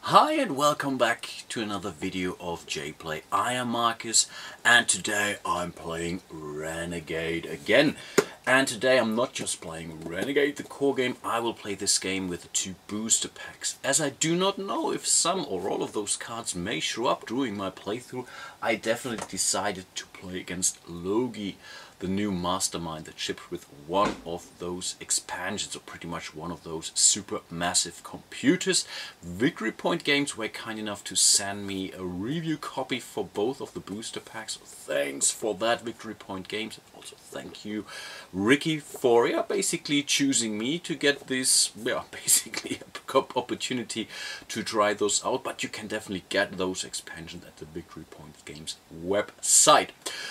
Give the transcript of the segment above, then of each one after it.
Hi and welcome back to another video of jPlay. I am Marcus and today I'm playing Renegade again. And today I'm not just playing Renegade, the core game. I will play this game with the 2 booster packs. As I do not know if some or all of those cards may show up during my playthrough, I definitely decided to play against Logi, the new mastermind that shipped with one of those expansions, or pretty much one of those super massive computers. Victory Point Games were kind enough to send me a review copy for both of the booster packs. So thanks for that, Victory Point Games. And also thank you, Ricky, for basically choosing me to get this, basically opportunity to try those out. But you can definitely get those expansions at the Victory Point Games website.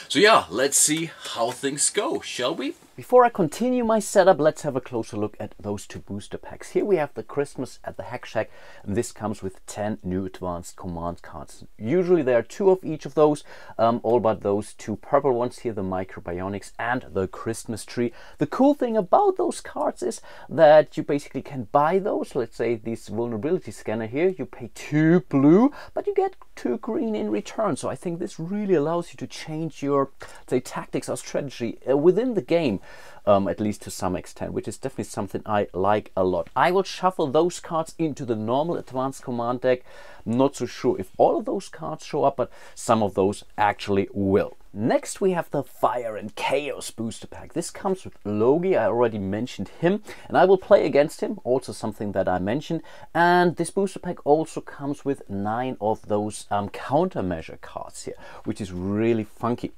So yeah, let's see how things go, shall we? Before I continue my setup, let's have a closer look at those 2 booster packs. Here we have the Christmas at the Hack Shack, and this comes with 10 new advanced command cards. Usually there are 2 of each of those, all but those 2 purple ones here, the Microbionics and the Christmas Tree. The cool thing about those cards is that you basically can buy those. Let's say this vulnerability scanner here, you pay 2 blue, but you get 2 green in return. So I think this really allows you to change your, say, tactics or strategy within the game. At least to some extent, which is definitely something I like a lot. I will shuffle those cards into the normal advanced command deck. Not so sure if all of those cards show up, but some of those actually will. Next we have the Fire and Chaos booster pack. This comes with Logi. I already mentioned him, and I will play against him, also something that I mentioned. And this booster pack also comes with 9 of those countermeasure cards here, which is really funky.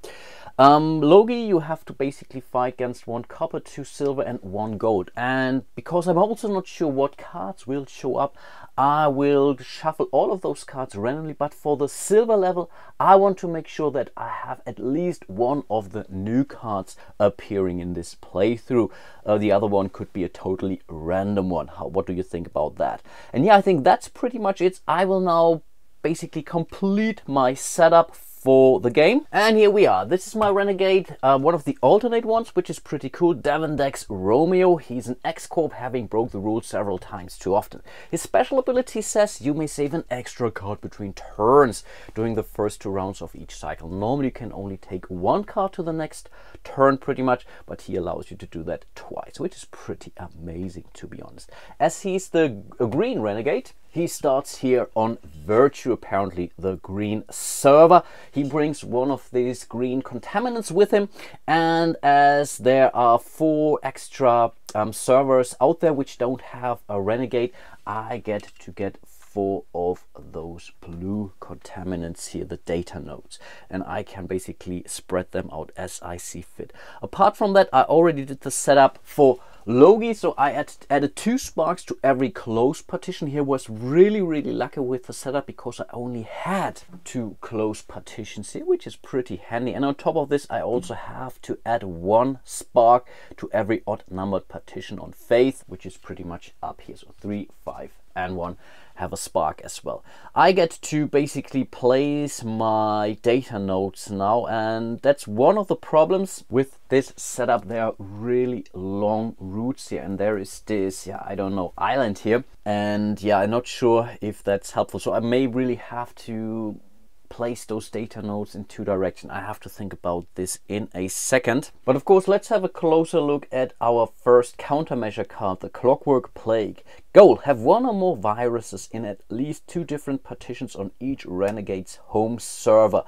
Logi, you have to basically fight against 1 copper, 2 silver and 1 gold. And because I'm also not sure what cards will show up, I will shuffle all of those cards randomly. But for the silver level, I want to make sure that I have at least 1 of the new cards appearing in this playthrough. The other one could be a totally random one. What do you think about that? And yeah, I think that's pretty much it. I will now basically complete my setup for the game. And here we are. This is my Renegade, one of the alternate ones, which is pretty cool. Devendex Romeo. He's an X-Corp, having broke the rules several times too often. His special ability says you may save an extra card between turns during the first 2 rounds of each cycle. Normally you can only take 1 card to the next turn pretty much, but he allows you to do that twice, which is pretty amazing, to be honest. As he's the green Renegade, he starts here on Virtue, apparently the green server. He brings 1 of these green contaminants with him, and as there are 4 extra servers out there which don't have a Renegade, I get to get 4 of those blue contaminants here, the data nodes, and I can basically spread them out as I see fit. Apart from that, I already did the setup for Logi, so I added 2 sparks to every closed partition. Here was really lucky with the setup because I only had 2 closed partitions here, which is pretty handy. And on top of this, I also have to add 1 spark to every odd numbered partition on Faith, which is pretty much up here. So 3, 5 and 1 have a spark as well. I get to basically place my data nodes now, and that's one of the problems with this setup. There are really long routes here, and there is this, I don't know, island here, and I'm not sure if that's helpful. So I may really have to place those data nodes in 2 directions. I have to think about this in a second. But of course, let's have a closer look at our first countermeasure card, the Clockwork Plague. Goal: have 1 or more viruses in at least 2 different partitions on each Renegade's home server.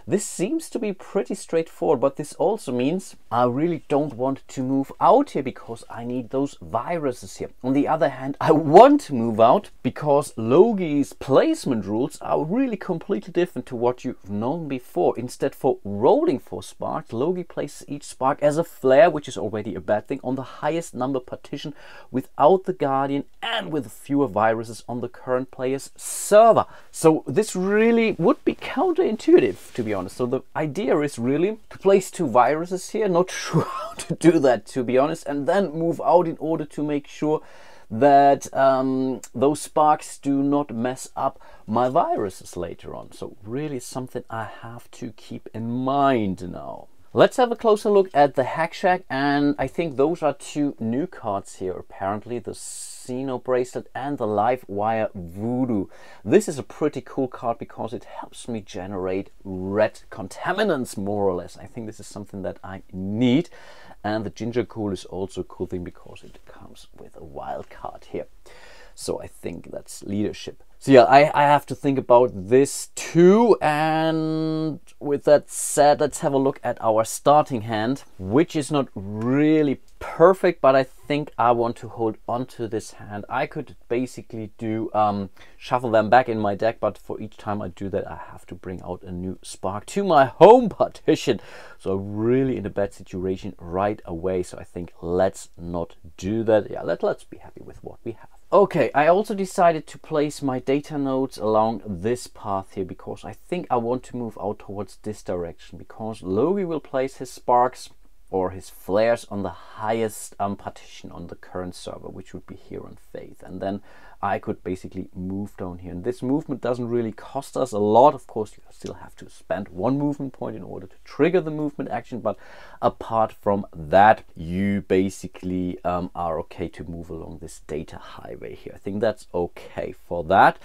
This seems to be pretty straightforward, but this also means I really don't want to move out here because I need those viruses here. On the other hand, I want to move out because Logi's placement rules are really completely different to what you've known before. Instead, for rolling 4 sparks, Logi places each spark as a flare, which is already a bad thing, on the highest number partition without the Guardian and with fewer viruses on the current player's server. So this really would be counterintuitive, to be honest. So the idea is really to place 2 viruses here. Not sure how to do that, to be honest, and then move out in order to make sure that those sparks do not mess up my viruses later on. So really something I have to keep in mind now. Let's have a closer look at the Hack Shack, and I think those are two new cards here apparently, the Xeno Bracelet and the Live Wire Voodoo. This is a pretty cool card because it helps me generate red contaminants more or less. I think this is something that I need, and the Ginger Cool is also a cool thing because it comes with a wild card here. So I think that's leadership. So yeah, I have to think about this too, and with that said, let's have a look at our starting hand, which is not really perfect, but I think I want to hold on to this hand. I could basically do shuffle them back in my deck, but for each time I do that I have to bring out a new spark to my home partition. So I'm really in a bad situation right away, so I think let's not do that. Yeah, let's be happy with what we have. Okay, I also decided to place my data nodes along this path here because I think I want to move out towards this direction, because Logi will place his sparks or his flares on the highest partition on the current server, which would be here on Faith, and then I could basically move down here. And this movement doesn't really cost us a lot. Of course, you still have to spend one movement point in order to trigger the movement action, but apart from that, you basically are okay to move along this data highway here. I think that's okay for that,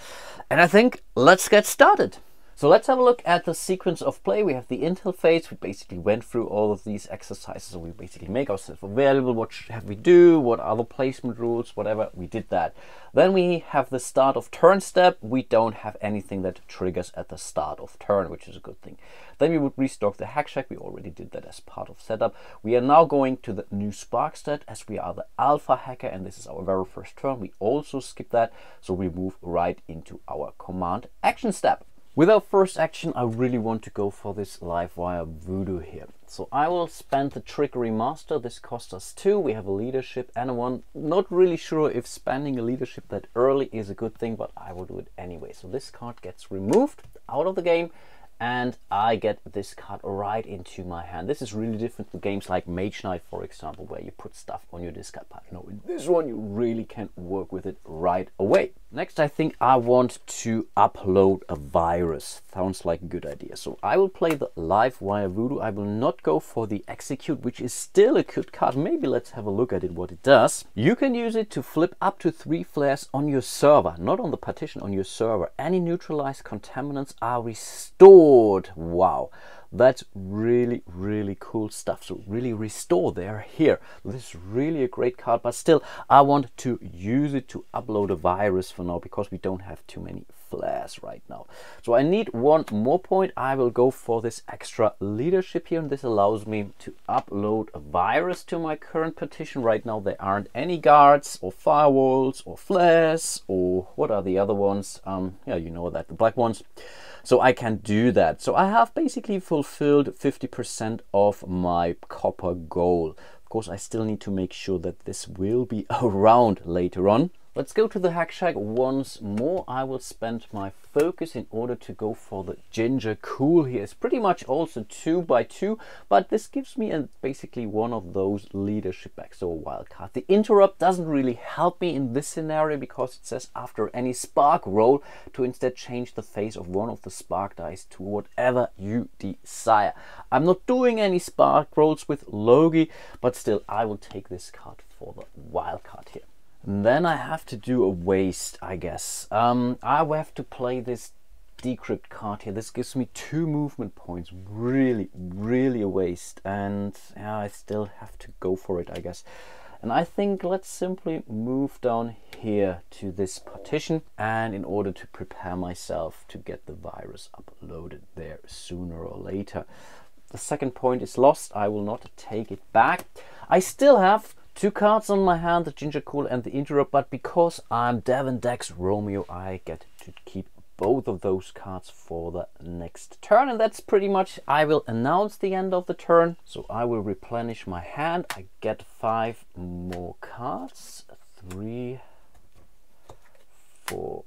and I think let's get started. So let's have a look at the sequence of play. We have the intel phase. We basically went through all of these exercises. So we basically make ourselves available. What should have we do? What are the placement rules? Whatever, we did that. Then we have the start of turn step. We don't have anything that triggers at the start of turn, which is a good thing. Then we would restock the Hack Shack. We already did that as part of setup. We are now going to the new spark stat, as we are the alpha hacker, and this is our very first turn. We also skip that, so we move right into our command action step. With our first action, I really want to go for this Live Wire Voodoo here. So I will spend the Trickery Master. This costs us 2. We have a leadership and a 1. Not really sure if spending a leadership that early is a good thing, but I will do it anyway. So this card gets removed out of the game, and I get this card right into my hand. This is really different to games like Mage Knight, for example, where you put stuff on your discard pile. No, in this one you really can work with it right away. Next, I think I want to upload a virus. Sounds like a good idea. So I will play the Live Wire Voodoo. I will not go for the Execute, which is still a good card. Maybe let's have a look at it, what it does. You can use it to flip up to 3 flares on your server, not on the partition, on your server. Any neutralized contaminants are restored. Wow. That's really, really cool stuff. So really restore, they're here. This is really a great card, but still I want to use it to upload a virus for now, because we don't have too many flares right now. So I need 1 more point. I will go for this extra leadership here, and this allows me to upload a virus to my current partition. Right now there aren't any guards or firewalls or flares, or what are the other ones? Yeah, you know that, the black ones. So I can do that. So I have basically fulfilled 50% of my copper goal. Of course, I still need to make sure that this will be around later on. Let's go to the Hack Shack once more. I will spend my focus in order to go for the Ginger Cool here. It's pretty much also 2 by 2, but this gives me basically one of those leadership backs, so a wild card. The interrupt doesn't really help me in this scenario, because it says after any spark roll to instead change the face of one of the spark dice to whatever you desire. I'm not doing any spark rolls with Logi, but still I will take this card for the wild card here. Then I have to do a waste, I guess. I will have to play this Decrypt card here. This gives me 2 movement points. Really, really a waste. And yeah, I still have to go for it, I guess. And I think let's simply move down here to this partition, and in order to prepare myself to get the virus uploaded there sooner or later. The second point is lost. I will not take it back. I still have 2 cards on my hand, the Ginger Cool and the Interrupt, but because I'm Devon Dex Romeo, I get to keep both of those cards for the next turn, and that's pretty much, I will announce the end of the turn. So I will replenish my hand. I get 5 more cards, 3, 4,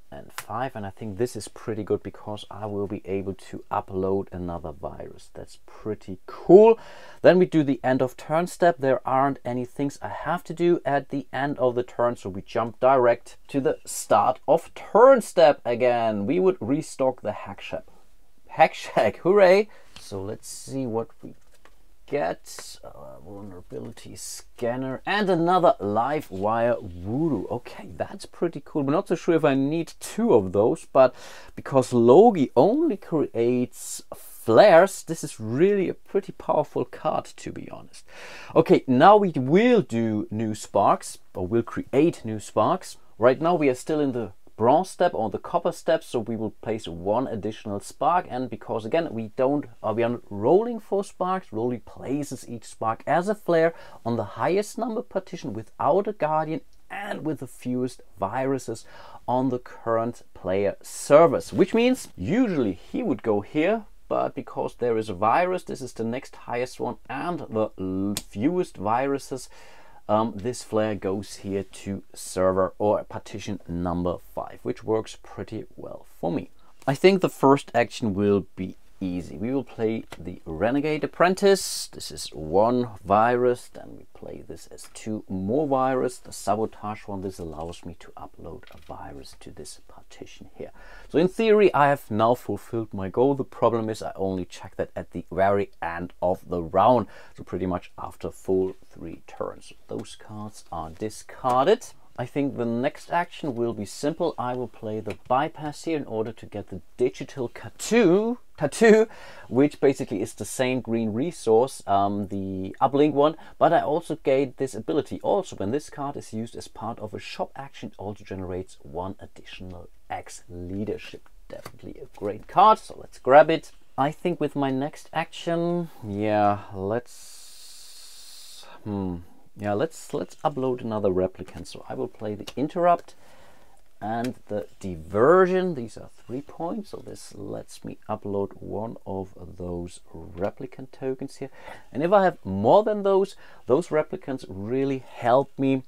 and 5, and I think this is pretty good because I will be able to upload another virus. That's pretty cool. Then we do the end of turn step. There aren't any things I have to do at the end of the turn, so we jump direct to the start of turn step again. We would restock the Hack hack shack, hooray! So let's see what we get. Vulnerability scanner and another live wire voodoo. Okay, that's pretty cool. I'm not so sure if I need 2 of those, but because Logi only creates flares, this is really a pretty powerful card, to be honest. Okay, now we will do new sparks, or we'll create new sparks. Right now we are still in the bronze step or the copper step, so we will place 1 additional spark. And because again we are not rolling for sparks, Rolly places each spark as a flare on the highest number partition without a guardian and with the fewest viruses on the current player servers, which means usually he would go here, but because there is a virus, this is the next highest one and the fewest viruses, this flare goes here to server or partition number 5, which works pretty well for me. I think the first action will be easy. We will play the Renegade Apprentice. This is 1 virus, then we play this as 2 more virus. The sabotage one, this allows me to upload a virus to this partition here. So in theory I have now fulfilled my goal. The problem is I only check that at the very end of the round, so pretty much after full 3 turns. Those cards are discarded. I think the next action will be simple. I will play the bypass here in order to get the digital tattoo, which basically is the same green resource, the uplink one, but I also gained this ability. Also, when this card is used as part of a shop action, it also generates 1 additional X leadership. Definitely a great card, so let's grab it. I think with my next action, let's upload another replicant. So I will play the interrupt and the diversion. These are 3 points, so this lets me upload 1 of those replicant tokens here. And if I have more than those replicants really help me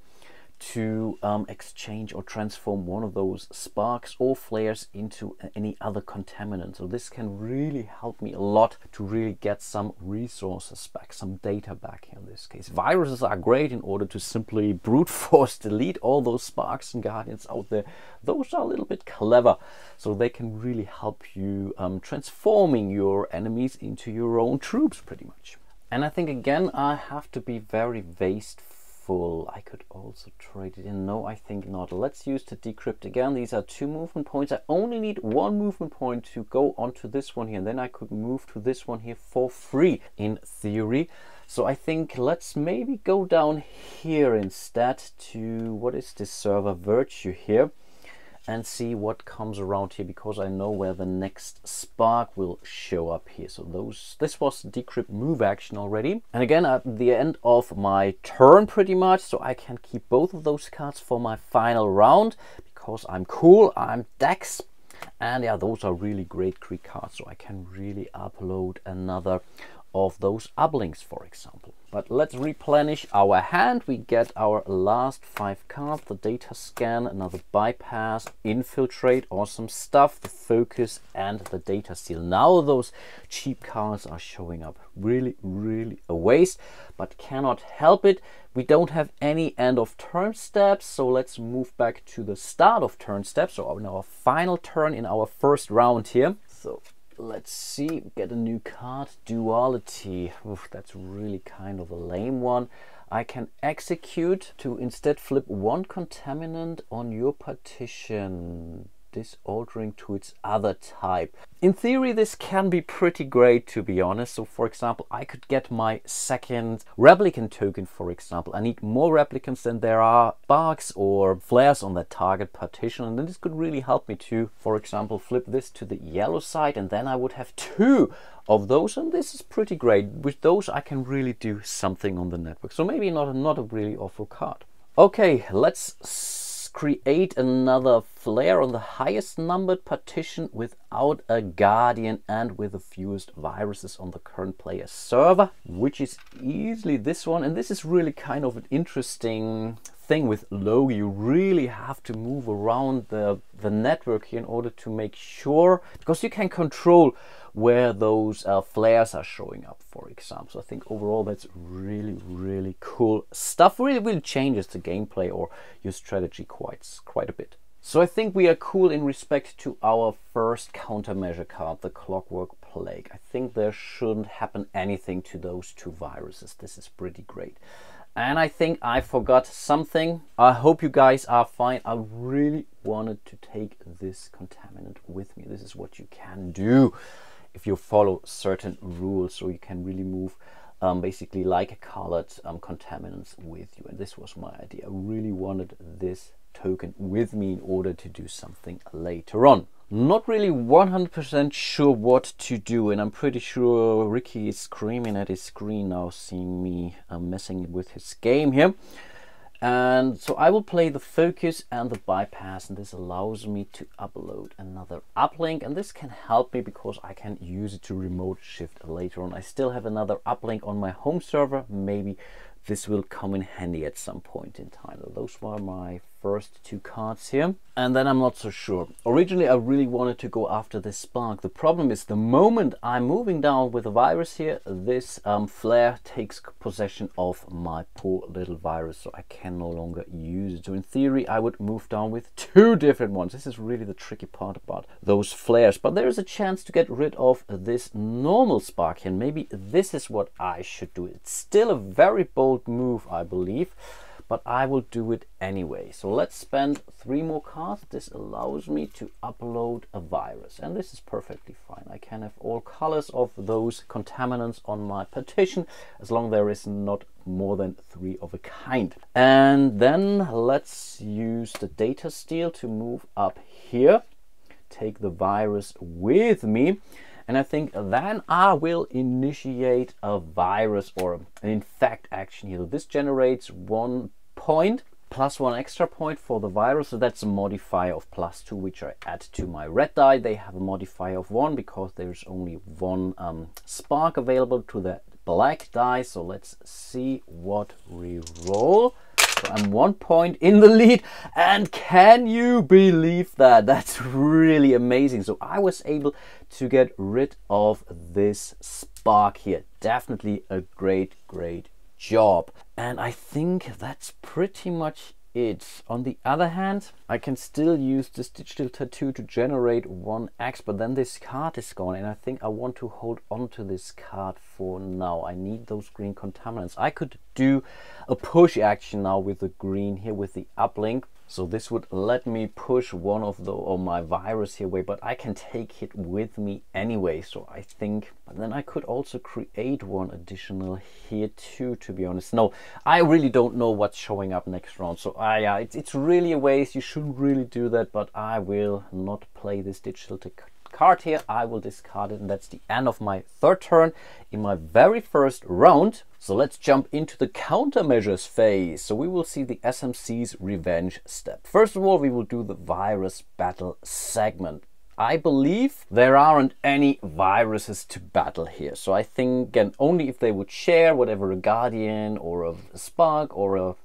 to exchange or transform 1 of those sparks or flares into any other contaminant. So this can really help me a lot to really get some resources back, some data back in this case. Viruses are great in order to simply brute force delete all those sparks and guardians out there. Those are a little bit clever, so they can really help you transforming your enemies into your own troops pretty much. And I think again I have to be very wasteful. I could also trade it in. No, I think not. Let's use the Decrypt again. These are 2 movement points. I only need 1 movement point to go onto this one here, and then I could move to this one here for free in theory. So I think let's maybe go down here instead to, what is this server, Virtue here, and see what comes around here, because I know where the next spark will show up here. So this was the Decrypt move action already. And again, at the end of my turn pretty much, so I can keep both of those cards for my final round, because I'm cool, I'm Dex. And yeah, those are really great Greek cards, so I can really upload another of those uplinks, for example. But let's replenish our hand. We get our last 5 cards, the data scan, another bypass, infiltrate, awesome stuff, the focus and the data steal. Now those cheap cards are showing up. Really a waste, but cannot help it. We don't have any end of turn steps, so let's move back to the start of turn steps. So in our final turn in our first round here. So let's see, get a new card, duality. Oof, that's really kind of a lame one. I can execute to instead flip 1 contaminant on your partition, this altering to its other type. In theory, this can be pretty great, to be honest. So for example, I could get my second replicant token, for example. I need more replicants than there are sparks or flares on that target partition, and then this could really help me to, for example, flip this to the yellow side, and then I would have 2 of those, and this is pretty great. With those I can really do something on the network, so maybe not a really awful card. Okay, let's create another flare on the highest numbered partition without a guardian and with the fewest viruses on the current player server, which is easily this one. And this is really kind of an interesting thing with Low. You really have to move around the network here in order to make sure, because you can control where those flares are showing up, for example. So I think overall that's really cool stuff. Really changes the gameplay or your strategy quite a bit. So I think we are cool in respect to our first countermeasure card, the Clockwork Plague. I think there shouldn't happen anything to those two viruses. This is pretty great. And I think I forgot something. I hope you guys are fine. I really wanted to take this contaminant with me. This is what you can do if you follow certain rules, so you can really move basically like colored contaminants with you. And this was my idea. I really wanted this token with me in order to do something later on. Not really 100% sure what to do, and I'm pretty sure Ricky is screaming at his screen now, seeing me messing with his game here. And so I will play the focus and the bypass, and this allows me to upload another uplink, and this can help me because I can use it to remote shift later on. I still have another uplink on my home server. Maybe this will come in handy at some point in time. Those were my first two cards here, and then I'm not so sure. Originally I really wanted to go after this spark. The problem is the moment I'm moving down with a virus here, this flare takes possession of my poor little virus, so I can no longer use it. So in theory I would move down with two different ones. This is really the tricky part about those flares, but there is a chance to get rid of this normal spark here, and maybe this is what I should do. It's still a very bold move, I believe, but I will do it anyway. So let's spend 3 more cards. This allows me to upload a virus, and this is perfectly fine. I can have all colors of those contaminants on my partition as long as there is not more than 3 of a kind. And then let's use the data steal to move up here, take the virus with me. And I think then I will initiate a virus or an infect action here. So this generates 1 point plus 1 extra point for the virus. So that's a modifier of +2, which I add to my red die. They have a modifier of 1 because there's only 1 spark available to the black die. So let's see what we roll. So I'm 1 point in the lead, and can you believe that? That's really amazing. So I was able to get rid of this spark here. Definitely a great job. And I think that's pretty much it. On the other hand, I can still use this digital tattoo to generate 1x, but then this card is gone, and I think I want to hold on to this card for now. I need those green contaminants. I could do a push action now with the green here with the uplink. So this would let me push one of the my virus here away, but I can take it with me anyway. So I think, but then I could also create one additional here too, to be honest. No, I really don't know what's showing up next round. So it's really a waste. You shouldn't really do that, but I will not play this digital card here. I will discard it, and that's the end of my 3rd turn in my very first round. So let's jump into the countermeasures phase. So we will see the SMC's revenge step. First of all, we will do the virus battle segment. I believe there aren't any viruses to battle here. So I think, again, only if they would share whatever a guardian or a spark or a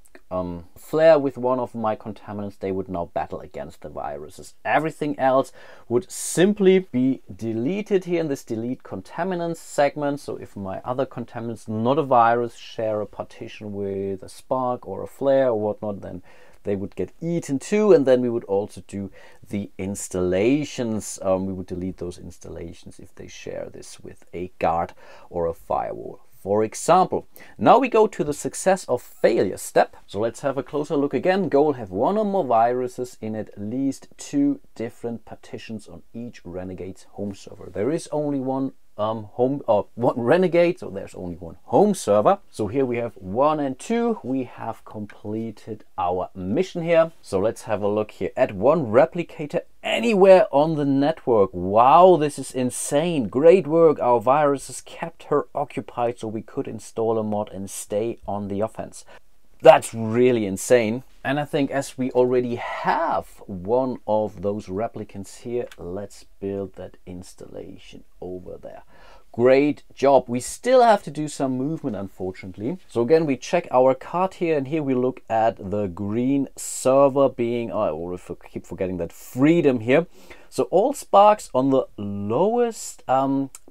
flare with one of my contaminants, they would now battle against the viruses. Everything else would simply be deleted here in this delete contaminants segment. So if my other contaminants, not a virus, share a partition with a spark or a flare or whatnot, then they would get eaten too. And then we would also do the installations. We would delete those installations if they share this with a guard or a firewall, for example. Now we go to the success or failure step. So let's have a closer look again. Goal: have 1 or more viruses in at least 2 different partitions on each Renegade's home server. There is only one one Renegade, so there's only 1 home server. So here we have 1 and 2. We have completed our mission here. So let's have a look here. Add 1 replicator anywhere on the network. Wow, this is insane. Great work. Our viruses kept her occupied, so we could install a mod and stay on the offense. That's really insane. And I think as we already have 1 of those replicants here, let's build that installation over there. Great job. We still have to do some movement, unfortunately. So again, we check our card here, and here we look at the green server being, or if I keep forgetting that, freedom here. So all sparks on the lowest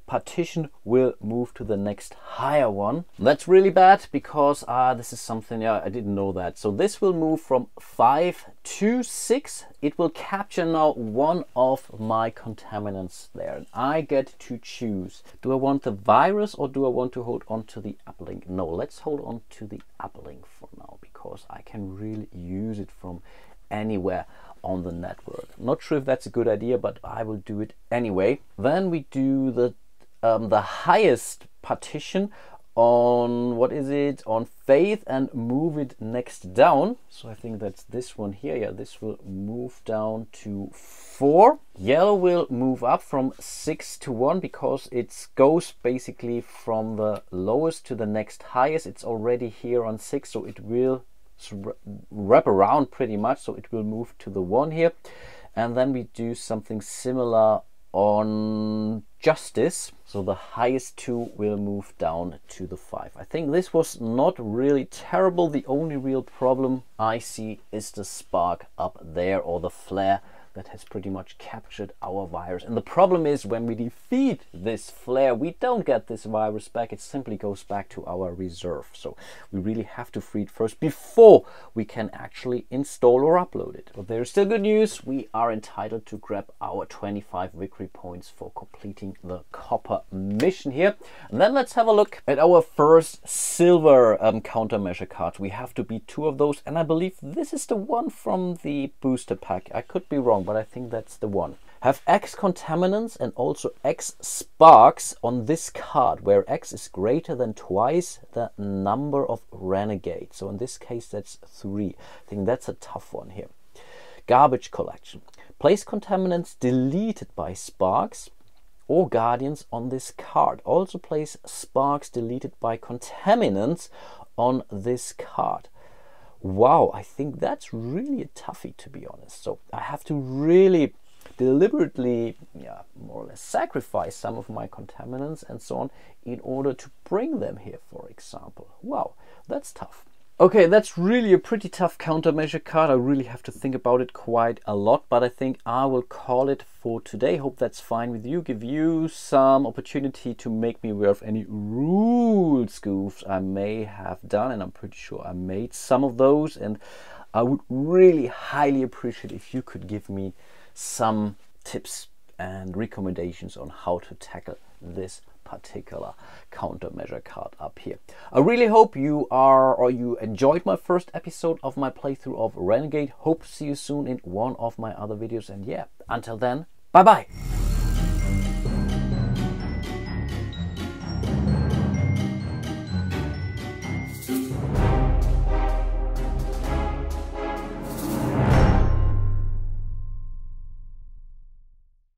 partition will move to the next higher one. That's really bad because this is something, yeah, I didn't know that. So this will move from 5 to 6. It will capture now one of my contaminants there, and I get to choose. Do I want the virus or do I want to hold on to the uplink? No, let's hold on to the uplink for now because I can really use it from anywhere on the network. I'm not sure if that's a good idea, but I will do it anyway. Then we do the highest partition on, what is it, on faith, and move it next down. So I think that's this one here. Yeah, this will move down to 4. Yellow will move up from 6 to 1 because it goes basically from the lowest to the next highest. It's already here on 6, so it will wrap around pretty much, so it will move to the 1 here. And then we do something similar on justice, so the highest 2 will move down to the 5. I think this was not really terrible. The only real problem I see is the spark up there, or the flare that has pretty much captured our virus. And the problem is when we defeat this flare, we don't get this virus back. It simply goes back to our reserve. So we really have to free it first before we can actually install or upload it. But there's still good news. We are entitled to grab our 25 victory points for completing the copper mission here. And then let's have a look at our first silver countermeasure cards. We have to beat 2 of those, and I believe this is the one from the booster pack. I could be wrong, but I think that's the one. Have X contaminants and also X sparks on this card, where X is greater than twice the number of Renegade. So in this case, that's 3. I think that's a tough one here. Garbage collection. Place contaminants deleted by sparks or guardians on this card. Also place sparks deleted by contaminants on this card. Wow, I think that's really a toughie, to be honest. So I have to really deliberately, yeah, more or less sacrifice some of my contaminants and so on in order to bring them here, for example. Wow, that's tough. Okay, that's really a pretty tough countermeasure card. I really have to think about it quite a lot, but I think I will call it for today. Hope that's fine with you. Give you some opportunity to make me aware of any rule spoofs I may have done, and I'm pretty sure I made some of those, and I would really highly appreciate if you could give me some tips and recommendations on how to tackle this particular countermeasure card up here. I really hope you enjoyed my first episode of my playthrough of Renegade. Hope to see you soon in one of my other videos, and yeah, until then, bye bye.